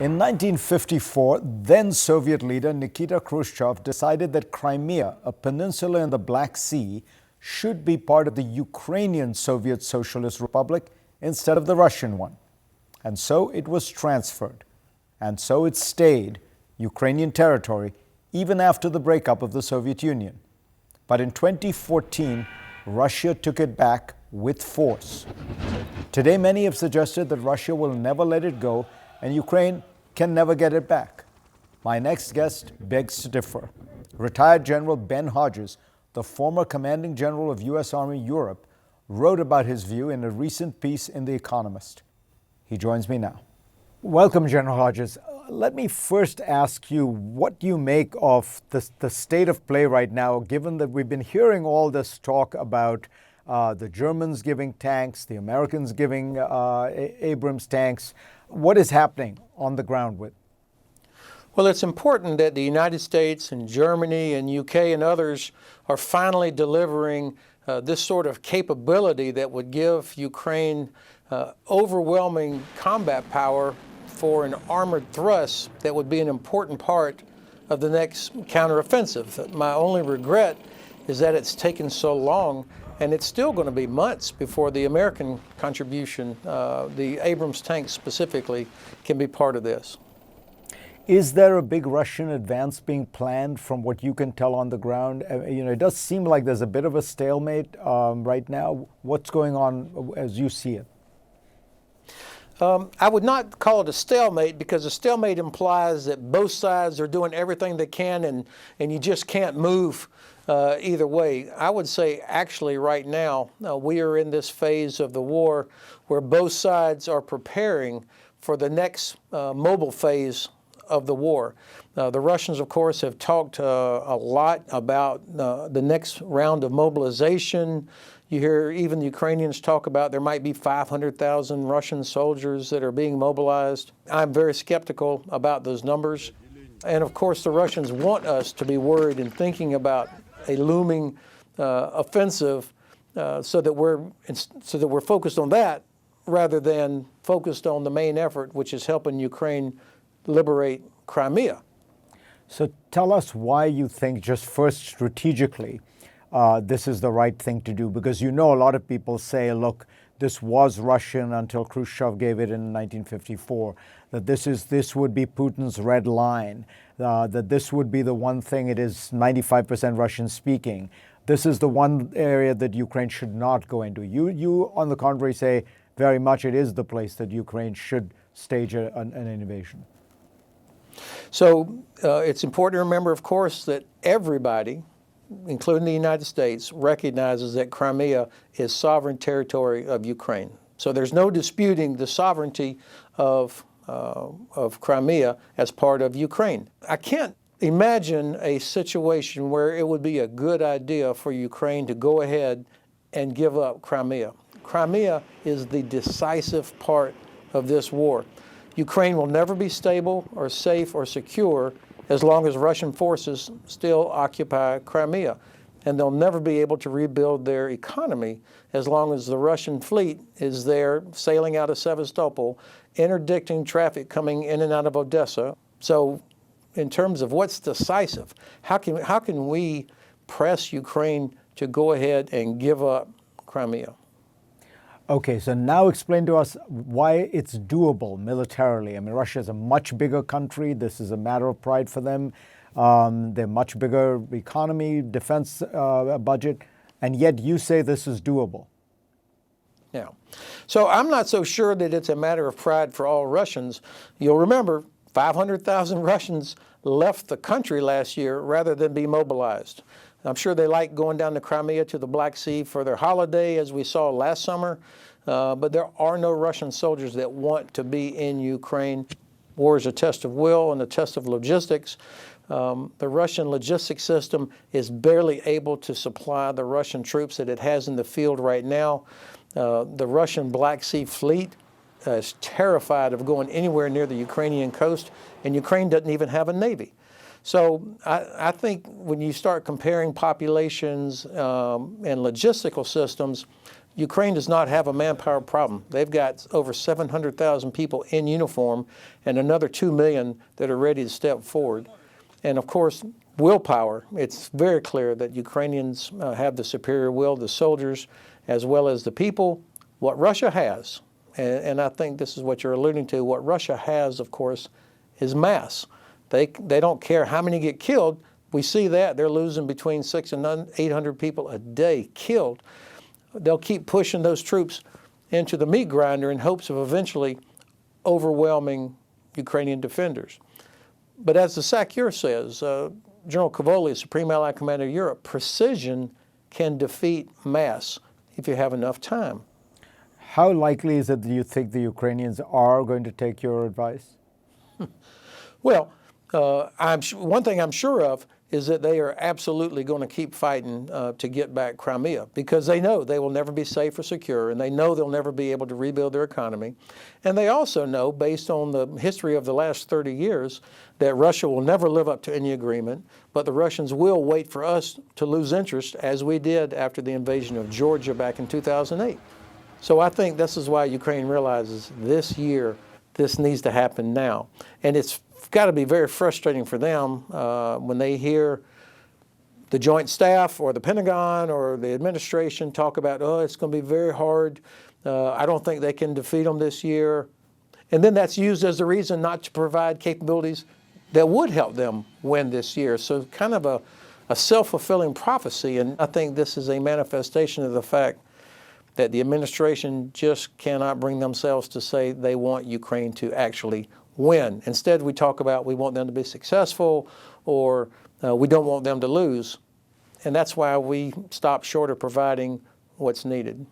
In 1954, then Soviet leader Nikita Khrushchev decided that Crimea, a peninsula in the Black Sea, should be part of the Ukrainian Soviet Socialist Republic instead of the Russian one. And so it was transferred. And so it stayed Ukrainian territory even after the breakup of the Soviet Union. But in 2014, Russia took it back with force. Today, many have suggested that Russia will never let it go and Ukraine can never get it back. My next guest begs to differ. Retired General Ben Hodges, the former commanding general of U.S. Army Europe, wrote about his view in a recent piece in The Economist. He joins me now. Welcome, General Hodges. Let me first ask you what you make of the state of play right now, given that we've been hearing all this talk about the Germans giving tanks, the Americans giving Abrams tanks. What is happening on the ground with? Well, it's important that the United States and Germany and UK and others are finally delivering this sort of capability that would give Ukraine overwhelming combat power for an armored thrust that would be an important part of the next counteroffensive. My only regret is that it's taken so long, and it's still going to be months before the American contribution, the Abrams tanks specifically, can be part of this. Is there a big Russian advance being planned from what you can tell on the ground? It does seem like there's a bit of a stalemate right now. What's going on as you see it? I would not call it a stalemate, because a stalemate implies that both sides are doing everything they can and you just can't move either way. I would say actually right now we are in this phase of the war where both sides are preparing for the next mobile phase of the war. The Russians, of course, have talked a lot about the next round of mobilization. You hear even the Ukrainians talk about there might be 500,000 Russian soldiers that are being mobilized. I'm very skeptical about those numbers. And of course, the Russians want us to be worried and thinking about a looming offensive so that we're focused on that rather than focused on the main effort, which is helping Ukraine liberate Crimea. So tell us why you think, just first strategically, this is the right thing to do, because a lot of people say, look, this was Russian until Khrushchev gave it in 1954, that this would be Putin's red line, that this would be the one thing, it is 95% Russian speaking. This is the one area that Ukraine should not go into. You on the contrary, say very much it is the place that Ukraine should stage an invasion. So it's important to remember, of course, that everybody, including the United States, recognizes that Crimea is sovereign territory of Ukraine. So there's no disputing the sovereignty of Crimea as part of Ukraine. I can't imagine a situation where it would be a good idea for Ukraine to go ahead and give up Crimea. Crimea is the decisive part of this war. Ukraine will never be stable or safe or secure as long as Russian forces still occupy Crimea. And they'll never be able to rebuild their economy as long as the Russian fleet is there sailing out of Sevastopol, interdicting traffic coming in and out of Odessa. So in terms of what's decisive, how can we press Ukraine to go ahead and give up Crimea? Okay, so now explain to us why it's doable militarily. I mean, Russia is a much bigger country. This is a matter of pride for them. They're much bigger economy, defense budget, and yet you say this is doable. Yeah. So I'm not so sure that it's a matter of pride for all Russians. You'll remember 500,000 Russians left the country last year rather than be mobilized. I'm sure they like going down to Crimea to the Black Sea for their holiday, as we saw last summer, but there are no Russian soldiers that want to be in Ukraine. War is a test of will and a test of logistics. The Russian logistics system is barely able to supply the Russian troops that it has in the field right now. The Russian Black Sea fleet is terrified of going anywhere near the Ukrainian coast, and Ukraine doesn't even have a navy. So I think when you start comparing populations and logistical systems, Ukraine does not have a manpower problem. They've got over 700,000 people in uniform and another 2 million that are ready to step forward. And of course, willpower. It's very clear that Ukrainians have the superior will, the soldiers as well as the people. What Russia has, and I think this is what you're alluding to, what Russia has, of course, is mass. They don't care how many get killed. We see that. They're losing between 600 and 800 people a day killed. They'll keep pushing those troops into the meat grinder in hopes of eventually overwhelming Ukrainian defenders. But as the SACEUR says, General Cavoli, Supreme Allied Commander of Europe, precision can defeat mass if you have enough time. How likely is it that you think the Ukrainians are going to take your advice? Well, one thing I'm sure of is that they are absolutely going to keep fighting to get back Crimea, because they know they will never be safe or secure, and they know they'll never be able to rebuild their economy. And they also know, based on the history of the last 30 years, that Russia will never live up to any agreement, but the Russians will wait for us to lose interest, as we did after the invasion of Georgia back in 2008. So I think this is why Ukraine realizes this year this needs to happen now. And it's got to be very frustrating for them when they hear the Joint Staff or the Pentagon or the administration talk about, oh, it's going to be very hard. I don't think they can defeat them this year. And then that's used as a reason not to provide capabilities that would help them win this year. So kind of a self-fulfilling prophecy. And I think this is a manifestation of the fact that the administration just cannot bring themselves to say they want Ukraine to actually win. Instead, we talk about we want them to be successful, or we don't want them to lose. And that's why we stop short of providing what's needed.